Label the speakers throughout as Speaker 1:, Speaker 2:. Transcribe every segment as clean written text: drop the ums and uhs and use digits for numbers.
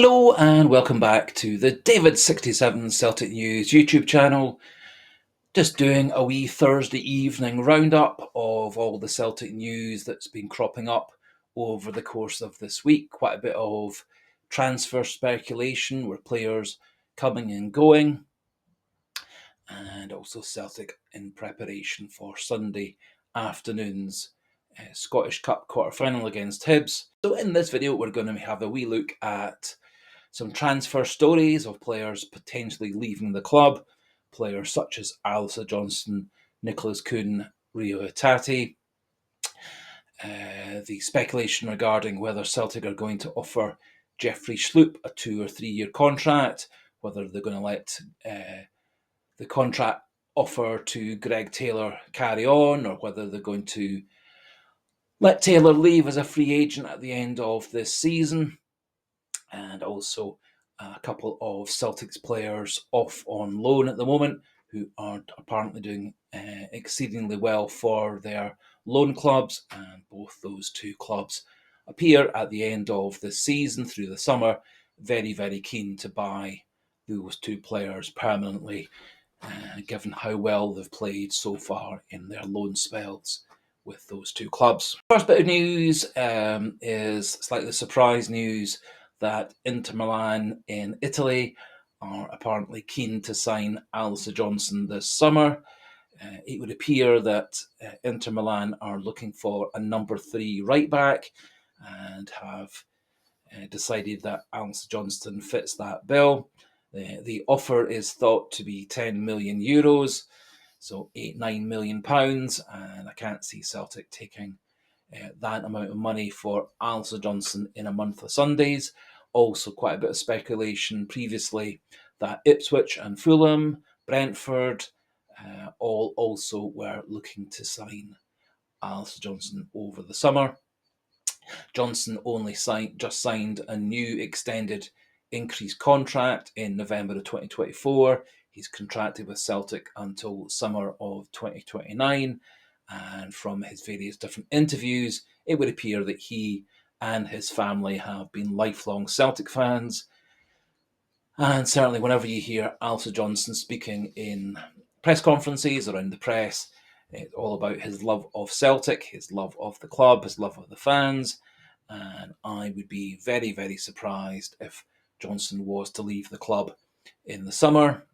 Speaker 1: Hello and welcome back to the David67 Celtic News YouTube channel. Just doing a wee Thursday evening roundup of all the Celtic news that's been cropping up over the course of this week. Quite a bit of transfer speculation with players coming and going, and also Celtic in preparation for Sunday afternoon's Scottish Cup quarter-final against Hibs. So in this video we're going to have a wee look at some transfer stories of players potentially leaving the club, players such as Alistair Johnston, Nicholas Kuhn, Rio Hatate. The speculation regarding whether Celtic are going to offer Jeffrey Schlupp a 2 or 3 year contract, whether they're going to let the contract offer to Greg Taylor carry on, or whether they're going to let Taylor leave as a free agent at the end of this season. And also a couple of Celtics players off on loan at the moment who are apparently doing exceedingly well for their loan clubs, and both those two clubs appear at the end of the season through the summer very, very keen to buy those two players permanently, given how well they've played so far in their loan spells with those two clubs. First bit of news is slightly surprise news that Inter Milan in Italy are apparently keen to sign Alistair Johnston this summer. It would appear that Inter Milan are looking for a number 3 right back and have decided that Alistair Johnston fits that bill. The offer is thought to be €10 million, so £8-9 million, and I can't see Celtic taking that amount of money for Alistair Johnston in a month of Sundays. Also, quite a bit of speculation previously that Ipswich and Fulham, Brentford, all also were looking to sign Alistair Johnston over the summer. Johnston only just signed a new extended increased contract in November of 2024. He's contracted with Celtic until summer of 2029. And from his various different interviews, it would appear that he and his family have been lifelong Celtic fans. And certainly whenever you hear Alistair Johnston speaking in press conferences around the press, it's all about his love of Celtic, his love of the club, his love of the fans. And I would be very, very surprised if Johnston was to leave the club in the summer.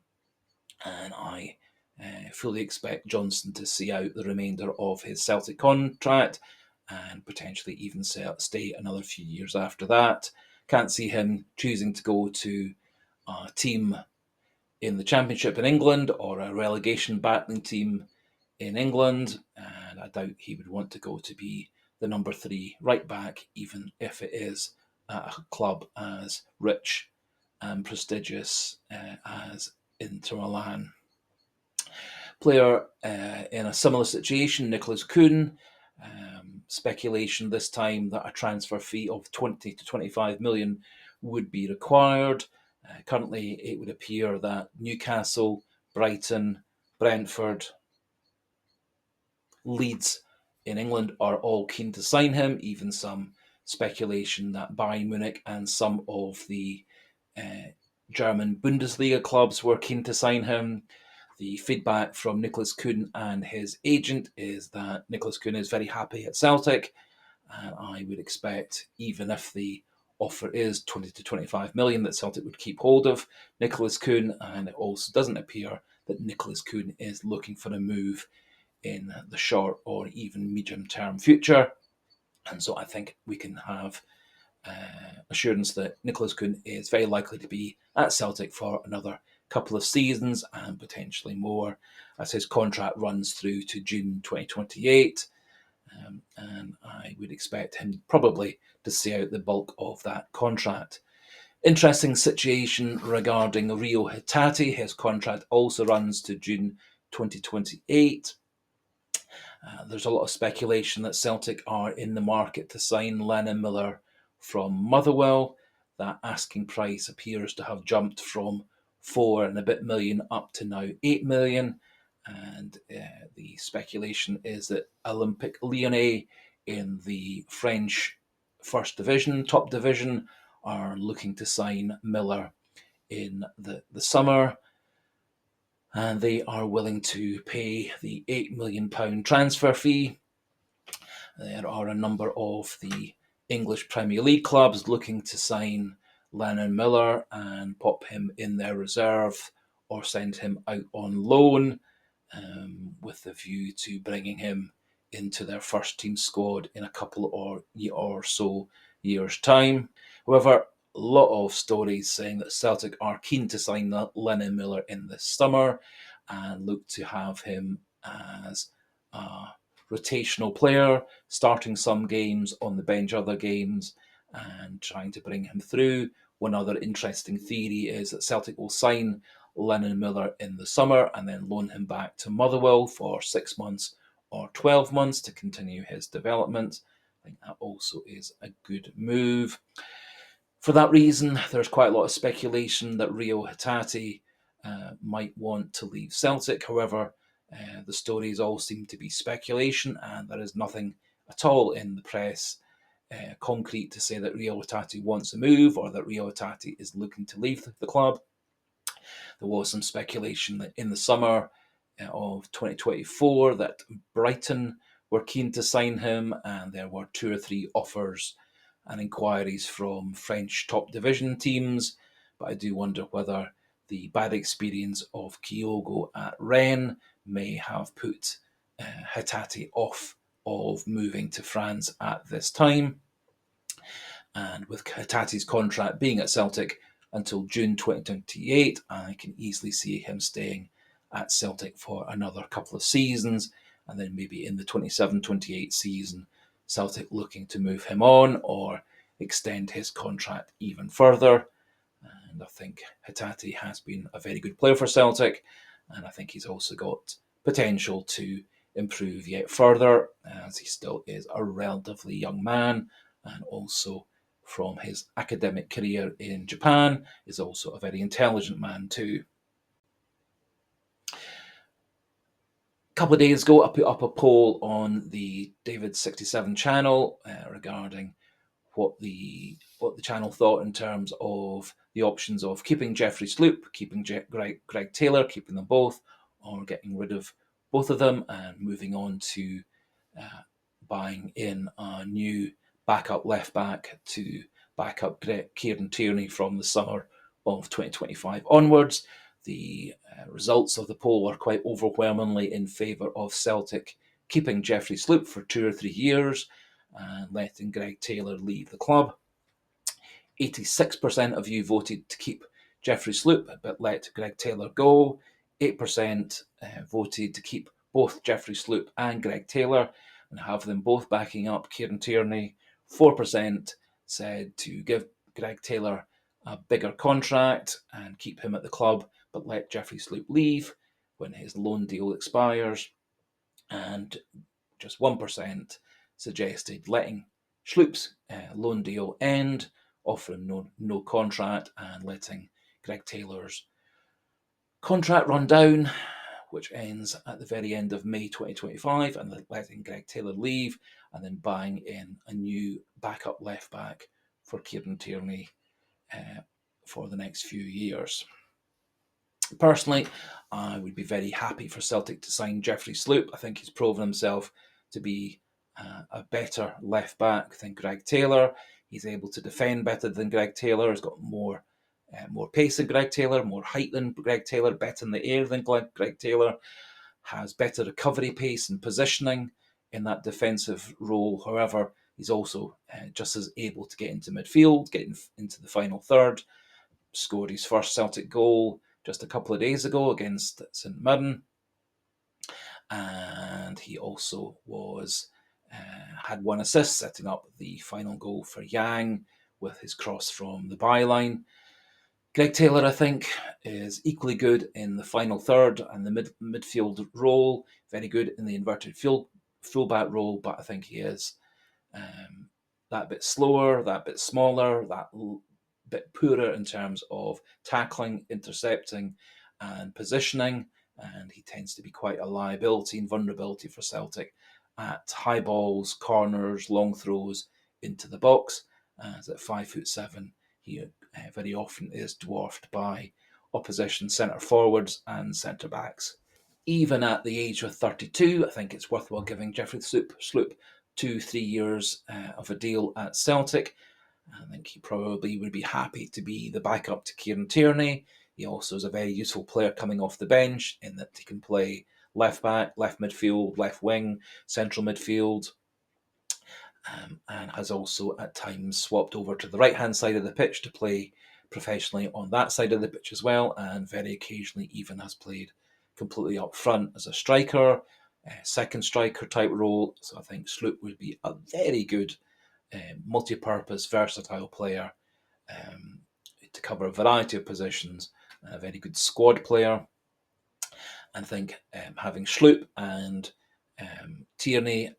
Speaker 1: And I fully expect Johnston to see out the remainder of his Celtic contract and potentially even stay another few years after that. Can't see him choosing to go to a team in the Championship in England or a relegation battling team in England, and I doubt he would want to go to be the number 3 right back, even if it is at a club as rich and prestigious as Inter Milan. Player in a similar situation, Nicholas Kuhn. Speculation this time that a transfer fee of 20 to 25 million would be required. Currently, it would appear that Newcastle, Brighton, Brentford, Leeds in England are all keen to sign him. Even some speculation that Bayern Munich and some of the German Bundesliga clubs were keen to sign him. The feedback from Nicholas Kuhn and his agent is that Nicholas Kuhn is very happy at Celtic, and I would expect, even if the offer is 20 to 25 million, that Celtic would keep hold of Nicholas Kuhn. And it also doesn't appear that Nicholas Kuhn is looking for a move in the short or even medium term future. And so I think we can have assurance that Nicholas Kuhn is very likely to be at Celtic for another couple of seasons and potentially more, as his contract runs through to June 2028. And I would expect him probably to see out the bulk of that contract. Interesting situation regarding Rio Hatate. His contract also runs to June 2028. There's a lot of speculation that Celtic are in the market to sign Lennon Miller from Motherwell. That asking price appears to have jumped from 4 and a bit million up to now 8 million. And the speculation is that Olympique Lyonnais in the French First Division, top division, are looking to sign Miller in the summer, and they are willing to pay the £8 million transfer fee. There are a number of the English Premier League clubs looking to sign Lennon Miller and pop him in their reserve or send him out on loan, with the view to bringing him into their first team squad in a couple or so years' time. However, a lot of stories saying that Celtic are keen to sign Lennon Miller in this summer and look to have him as a rotational player, starting some games, on the bench other games, and trying to bring him through. One other interesting theory is that Celtic will sign Lennon Miller in the summer and then loan him back to Motherwell for 6 months or 12 months to continue his development. I think that also is a good move. For that reason, there's quite a lot of speculation that Rio Hatate might want to leave Celtic. However, the stories all seem to be speculation, and there is nothing at all in the press concrete to say that Rio Hatate wants a move or that Rio Hatate is looking to leave the club. There was some speculation that in the summer of 2024 that Brighton were keen to sign him, and there were 2 or 3 offers and inquiries from French top division teams. But I do wonder whether the bad experience of Kyogo at Rennes may have put Hatate off of moving to France at this time. And with Hatate's contract being at Celtic until June 2028, I can easily see him staying at Celtic for another couple of seasons, and then maybe in the 27-28 season, Celtic looking to move him on or extend his contract even further. And I think Hatate has been a very good player for Celtic, and I think he's also got potential to improve yet further, as he still is a relatively young man, and also from his academic career in Japan is also a very intelligent man too. A couple of days ago, I put up a poll on the David67 channel regarding what the channel thought in terms of the options of keeping Jeffrey Schlupp, keeping Greg Taylor, keeping them both, or getting rid of both of them and moving on to buying in a new backup left back to back up Kieran Tierney from the summer of 2025 onwards. The results of the poll are quite overwhelmingly in favour of Celtic keeping Jeffrey Schlupp for 2 or 3 years and letting Greg Taylor leave the club. 86% of you voted to keep Jeffrey Schlupp but let Greg Taylor go. 8% voted to keep both Jeffrey Schlupp and Greg Taylor and have them both backing up Kieran Tierney. 4% said to give Greg Taylor a bigger contract and keep him at the club but let Jeffrey Schlupp leave when his loan deal expires. And just 1% suggested letting Schlupp's loan deal end, offering no contract, and letting Greg Taylor's contract run down, which ends at the very end of May 2025, and letting Greg Taylor leave, and then buying in a new backup left back for Kieran Tierney for the next few years. Personally, I would be very happy for Celtic to sign Jeffrey Schlupp. I think he's proven himself to be a better left back than Greg Taylor. He's able to defend better than Greg Taylor. He's got more pace than Greg Taylor, more height than Greg Taylor, better in the air than Greg Taylor, has better recovery pace and positioning in that defensive role. However, he's also just as able to get into midfield, get into the final third, scored his first Celtic goal just a couple of days ago against St Mirren, and he also had 1 assist, setting up the final goal for Yang with his cross from the byline. Greg Taylor, I think, is equally good in the final third and the midfield role, very good in the inverted fullback role, but I think he is that bit slower, that bit smaller, that bit poorer in terms of tackling, intercepting, and positioning, and he tends to be quite a liability and vulnerability for Celtic at high balls, corners, long throws into the box. As at 5'7", he very often is dwarfed by opposition centre forwards and centre backs. Even at the age of 32, I think it's worthwhile giving Jeffrey Schlupp 2-3 years of a deal at Celtic. I think he probably would be happy to be the backup to Kieran Tierney. He also is a very useful player coming off the bench in that he can play left back, left midfield, left wing, central midfield, and has also at times swapped over to the right-hand side of the pitch to play professionally on that side of the pitch as well, and very occasionally even has played completely up front as a striker, second striker type role. So I think Schlupp would be a very good multi-purpose, versatile player to cover a variety of positions, a very good squad player. And I think having Schlupp and Tierney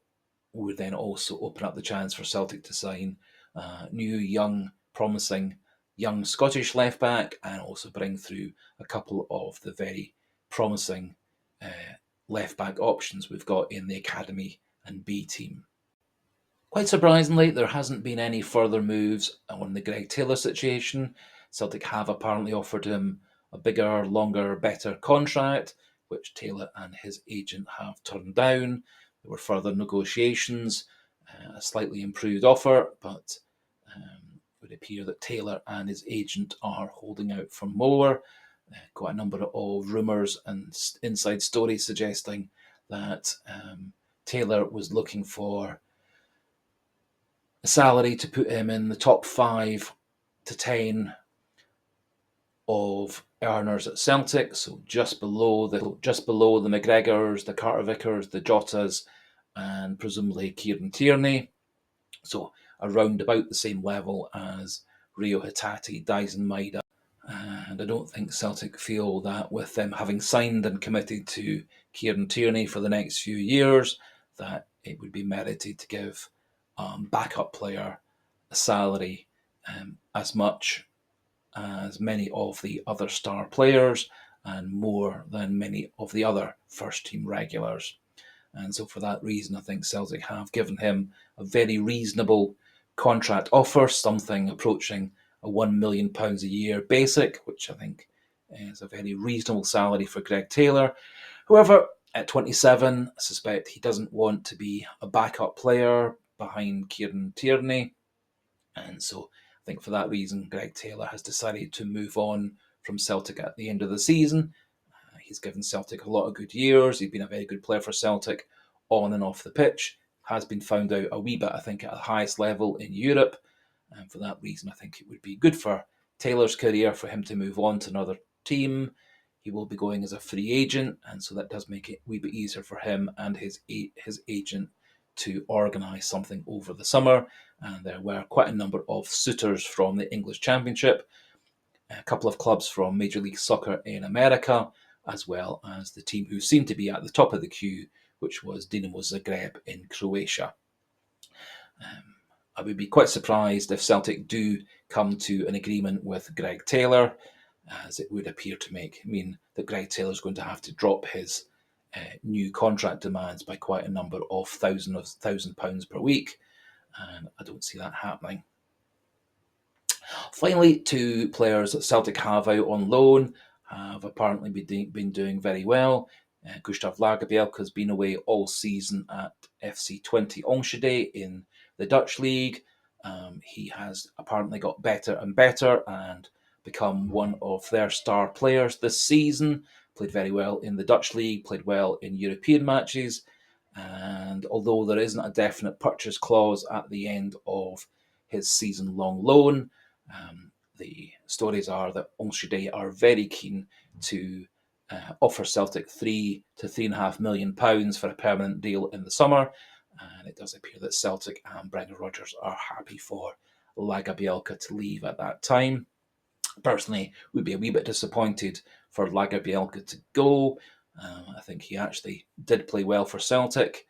Speaker 1: would then also open up the chance for Celtic to sign new, young, promising young Scottish left back, and also bring through a couple of the very promising left back options we've got in the academy and B team. Quite surprisingly, there hasn't been any further moves on the Greg Taylor situation. Celtic have apparently offered him a bigger, longer, better contract, which Taylor and his agent have turned down. There were further negotiations, a slightly improved offer, but it would appear that Taylor and his agent are holding out for more. Quite a number of rumours and inside stories suggesting that Taylor was looking for a salary to put him in the top 5 to 10 of earners at Celtic, so just below the McGregors, the Carter Vickers, the Jotas, and presumably Kieran Tierney. So around about the same level as Rio Hatate, Dyson Maeda. And I don't think Celtic feel that with them having signed and committed to Kieran Tierney for the next few years, that it would be merited to give backup player a salary as much as many of the other star players and more than many of the other first team regulars. And so for that reason, I think Celtic have given him a very reasonable contract offer, something approaching a £1 million a year basic, which I think is a very reasonable salary for Greg Taylor. However, at 27, I suspect he doesn't want to be a backup player behind Kieran Tierney. And so I think for that reason, Greg Taylor has decided to move on from Celtic at the end of the season. He's given Celtic a lot of good years. He's been a very good player for Celtic on and off the pitch. Has been found out a wee bit, I think, at the highest level in Europe. And for that reason, I think it would be good for Taylor's career for him to move on to another team. He will be going as a free agent, and so that does make it a wee bit easier for him and his agent to organise something over the summer. And there were quite a number of suitors from the English Championship, a couple of clubs from Major League Soccer in America, as well as the team who seemed to be at the top of the queue, which was Dinamo Zagreb in Croatia. I would be quite surprised if Celtic do come to an agreement with Greg Taylor, as it would appear to mean that Greg Taylor is going to have to drop his new contract demands by quite a number of £1,000 per week, and I don't see that happening. Finally, 2 players that Celtic have out on loan have apparently been doing very well. Gustav Lagerbielke has been away all season at FC 20 Enschede in the Dutch league. He has apparently got better and better and become one of their star players this season. Played very well in the Dutch league, played well in European matches. And although there isn't a definite purchase clause at the end of his season-long loan, the stories are that Enschede are very keen to offer Celtic £3 to £3.5 million for a permanent deal in the summer, and it does appear that Celtic and Brendan Rodgers are happy for Lagerbielke to leave at that time. Personally, would be a wee bit disappointed for Lagerbielke to go. I think he actually did play well for Celtic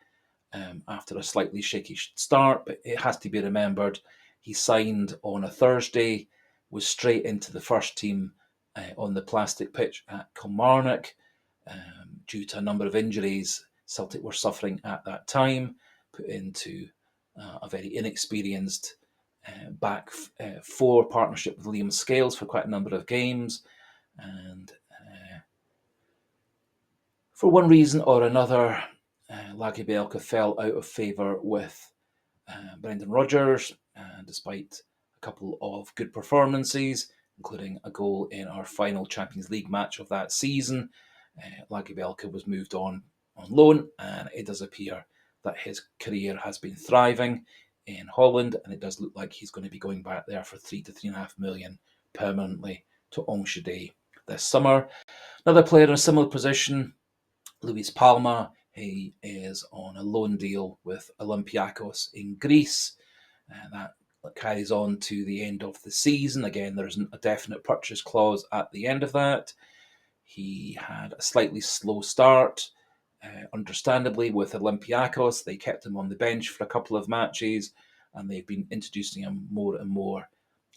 Speaker 1: after a slightly shaky start, but it has to be remembered he signed on a Thursday, was straight into the first team on the plastic pitch at Kilmarnock due to a number of injuries Celtic were suffering at that time, put into a very inexperienced
Speaker 2: back for partnership with Liam Scales for quite a number of games. And for one reason or another, Lagerbielke fell out of favour with Brendan Rodgers, despite a couple of good performances, including a goal in our final Champions League match of that season. Lagerbielke was moved on loan, and it does appear that his career has been thriving in Holland, and it does look like he's going to be going back there for 3 to 3.5 million permanently to Enschede this summer. Another player in a similar position, Luis Palma. He is on a loan deal with Olympiacos in Greece. That carries on to the end of the season. Again, there isn't a definite purchase clause at the end of that. He had a slightly slow start, understandably, with Olympiacos. They kept him on the bench for a couple of matches, and they've been introducing him more and more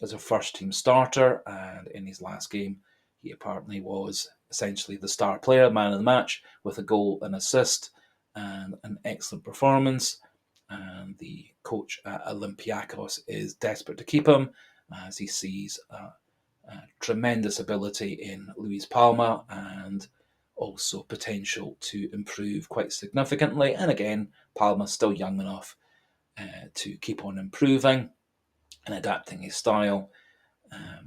Speaker 2: as a first-team starter. And in his last game, he apparently was essentially the star player, man of the match, with a goal, an assist, and an excellent performance. And the coach at Olympiacos is desperate to keep him, as he sees tremendous ability in Luis Palma and also potential to improve quite significantly. And again, Palma's still young enough to keep on improving and adapting his style.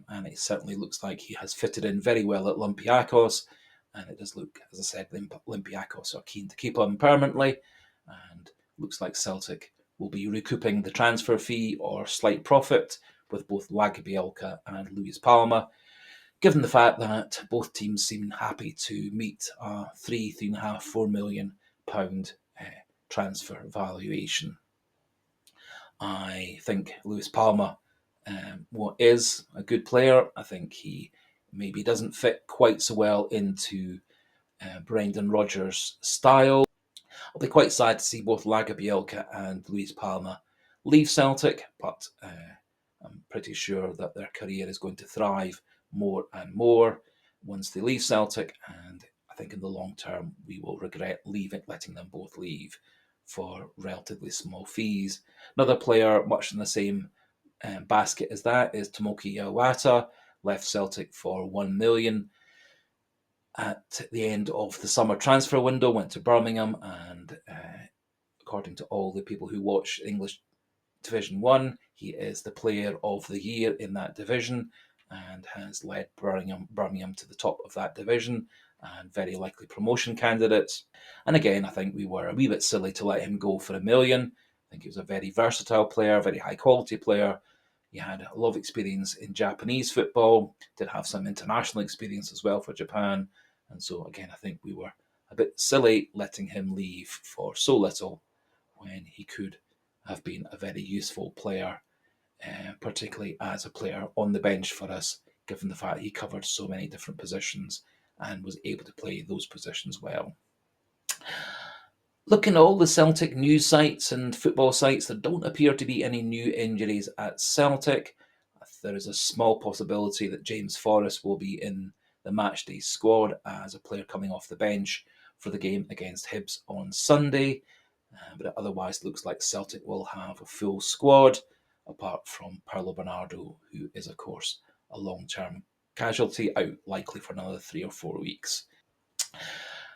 Speaker 2: And it certainly looks like he has fitted in very well at Olympiacos. And it does look, as I said, Olympiacos are keen to keep him permanently. And looks like Celtic will be recouping the transfer fee or slight profit with both Lagerbielke and Luis Palma, given the fact that both teams seem happy to meet a £3.5, £4 million transfer valuation. I think Luis Palma is a good player. I think he maybe doesn't fit quite so well into Brendan Rodgers' style. I'll be quite sad to see both Lagerbielke and Luis Palma leave Celtic, but I'm pretty sure that their career is going to thrive more and more once they leave Celtic, and I think in the long term we will regret letting them both leave for relatively small fees. Another player much in the same basket as that is Tomoki Iwata, left Celtic for £1 million at the end of the summer transfer window, went to Birmingham, and according to all the people who watch English Division 1, he is the player of the year in that division and has led Birmingham to the top of that division and very likely promotion candidates. And again, I think we were a wee bit silly to let him go for £1 million. I think he was a very versatile player, very high quality player. He had a lot of experience in Japanese football, did have some international experience as well for Japan. And so, again, I think we were a bit silly letting him leave for so little when he could have been a very useful player, particularly as a player on the bench for us, given the fact he covered so many different positions and was able to play those positions well. Looking at all the Celtic news sites and football sites, there don't appear to be any new injuries at Celtic. There is a small possibility that James Forrest will be in the matchday squad as a player coming off the bench for the game against Hibs on Sunday. But it otherwise looks like Celtic will have a full squad, apart from Paulo Bernardo, who is, of course, a long-term casualty, out likely for another 3 or 4 weeks.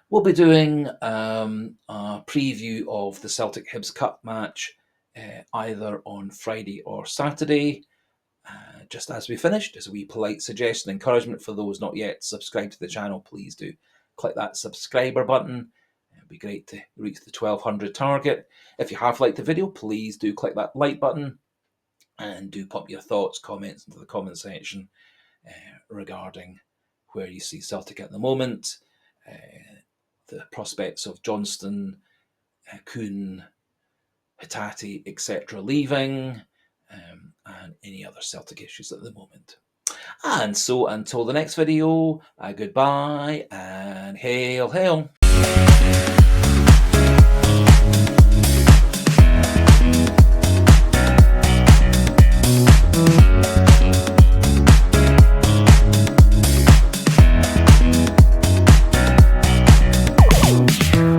Speaker 2: We'll be doing a preview of the Celtic Hibs Cup match either on Friday or Saturday. Just as we finished, as a wee polite suggestion, encouragement for those not yet subscribed to the channel, please do click that subscriber button. It'd be great to reach the 1200 target. If you have liked the video, please do click that like button and do pop your thoughts, comments into the comment section regarding where you see Celtic at the moment, the prospects of Johnston, Kuhn, Hatate, etc. leaving, and any other Celtic issues at the moment. And so until the next video, goodbye and hail, hail.